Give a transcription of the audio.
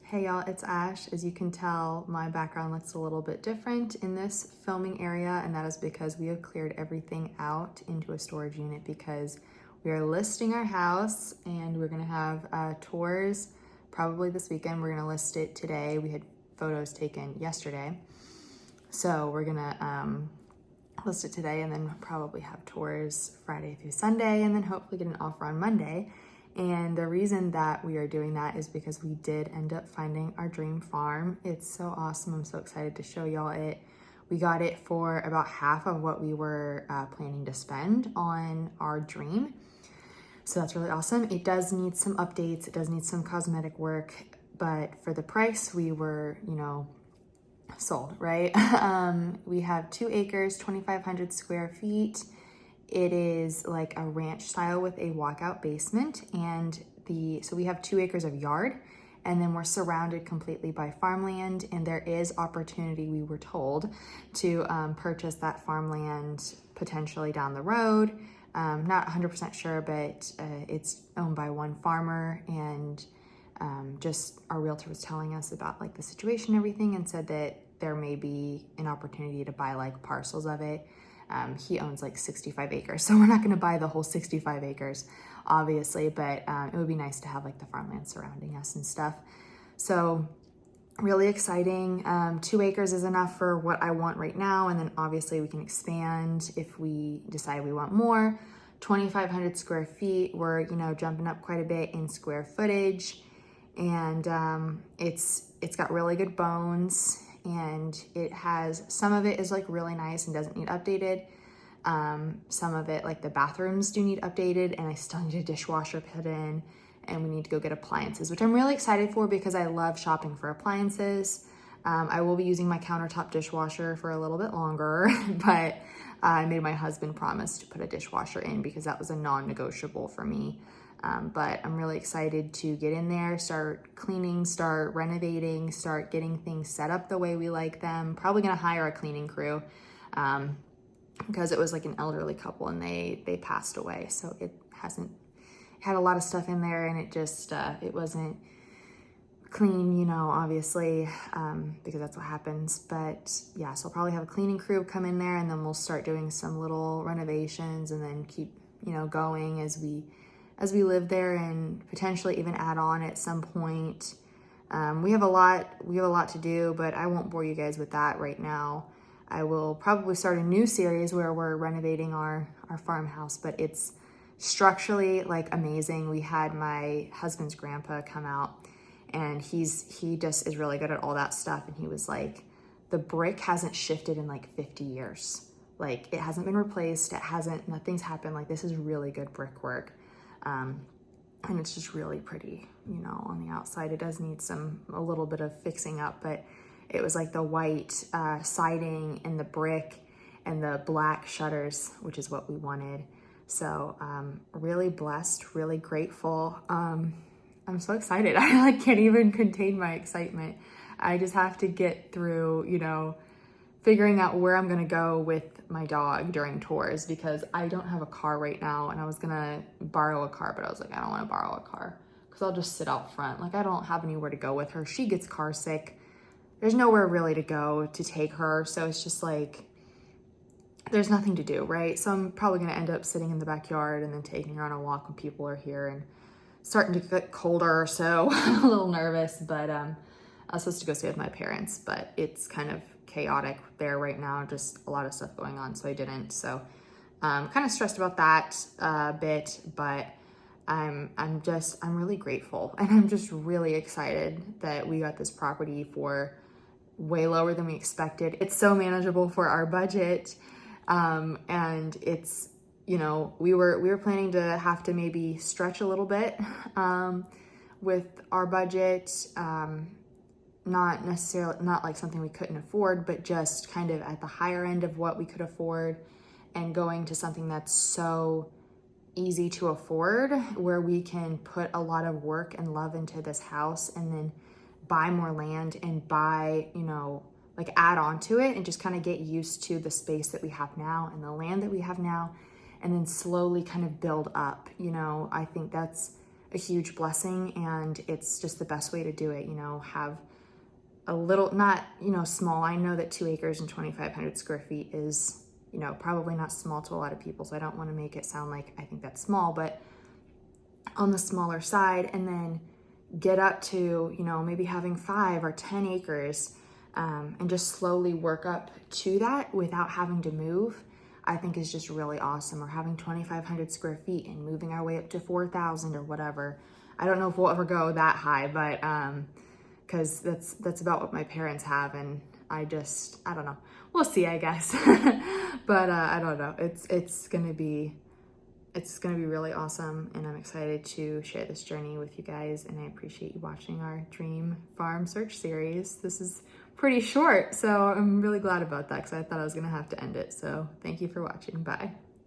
Hey y'all, it's Ash. As you can tell, my background looks a little bit different in this filming area, and that is because we have cleared everything out into a storage unit because we are listing our house and we're gonna have tours probably this weekend. We're gonna list it today. We had photos taken yesterday. So we're gonna list it today and then probably have tours Friday through Sunday and then hopefully get an offer on Monday. And the reason that we are doing that is because we did end up finding our dream farm. It's so awesome. I'm so excited to show y'all it. We got it for about half of what we were planning to spend on our dream. So that's really awesome. It does need some updates. It does need some cosmetic work, but for the price we were, sold, right? We have 2 acres, 2,500 square feet. It is like a ranch style with a walkout basement, and so we have 2 acres of yard, and then we're surrounded completely by farmland, and there is opportunity, we were told, to purchase that farmland potentially down the road. Not 100% sure, but it's owned by one farmer, and just our realtor was telling us about like the situation and everything, and said that there may be an opportunity to buy like parcels of it. He owns like 65 acres, so we're not going to buy the whole 65 acres, obviously, but it would be nice to have like the farmland surrounding us and stuff. So really exciting. 2 acres is enough for what I want right now, and then obviously we can expand if we decide we want more. 2,500 square feet, we're jumping up quite a bit in square footage, and it's got really good bones. And it has, some of it is like really nice and doesn't need updated. Some of it, like the bathrooms do need updated, and I still need a dishwasher put in, and we need to go get appliances, which I'm really excited for because I love shopping for appliances. I will be using my countertop dishwasher for a little bit longer, but I made my husband promise to put a dishwasher in because that was a non-negotiable for me. But I'm really excited to get in there, start cleaning, start renovating, start getting things set up the way we like them. Probably gonna hire a cleaning crew because it was like an elderly couple and they passed away. So it had a lot of stuff in there, and it just, it wasn't clean, obviously, because that's what happens. But yeah, so I'll probably have a cleaning crew come in there, and then we'll start doing some little renovations and then keep, going as we live there, and potentially even add on at some point. We have a lot to do, but I won't bore you guys with that right now. I will probably start a new series where we're renovating our farmhouse, but it's structurally like amazing. We had my husband's grandpa come out, and he just is really good at all that stuff. And he was like, the brick hasn't shifted in like 50 years. Like it hasn't been replaced. Nothing's happened. Like this is really good brickwork. And it's just really pretty, on the outside. It does need a little bit of fixing up, but it was like the white siding and the brick and the black shutters, which is what we wanted. So really blessed, really grateful. I'm so excited. I can't even contain my excitement. I just have to get through, figuring out where I'm gonna go with my dog during tours, because I don't have a car right now, and I was gonna borrow a car, but I was like, I don't wanna borrow a car because I'll just sit out front. Like I don't have anywhere to go with her. She gets car sick. There's nowhere really to go to take her. So it's just like, there's nothing to do, right? So I'm probably gonna end up sitting in the backyard and then taking her on a walk when people are here, and starting to get colder. So I'm a little nervous, but I was supposed to go stay with my parents, but it's kind of chaotic there right now, just a lot of stuff going on, so I didn't. So kind of stressed about that a bit, but I'm really grateful, and I'm just really excited that we got this property for way lower than we expected. It's so manageable for our budget, and it's, we were planning to have to maybe stretch a little bit with our budget. Not like something we couldn't afford, but just kind of at the higher end of what we could afford, and going to something that's so easy to afford, where we can put a lot of work and love into this house, and then buy more land and buy, like add on to it, and just kind of get used to the space that we have now and the land that we have now, and then slowly kind of build up. I think that's a huge blessing, and it's just the best way to do it, you know, have a little, not, you know, small. I know that 2 acres and 2,500 square feet is, you know, probably not small to a lot of people, so I don't want to make it sound like I think that's small, but on the smaller side, and then get up to, you know, maybe having 5 or 10 acres, and just slowly work up to that without having to move, I think is just really awesome. Or having 2,500 square feet and moving our way up to 4,000 or whatever. I don't know if we'll ever go that high, but because that's about what my parents have, and I don't know. We'll see, I guess. But I don't know. It's gonna be really awesome, and I'm excited to share this journey with you guys, and I appreciate you watching our dream farm search series. This is pretty short, so I'm really glad about that because I thought I was gonna have to end it. So thank you for watching. Bye.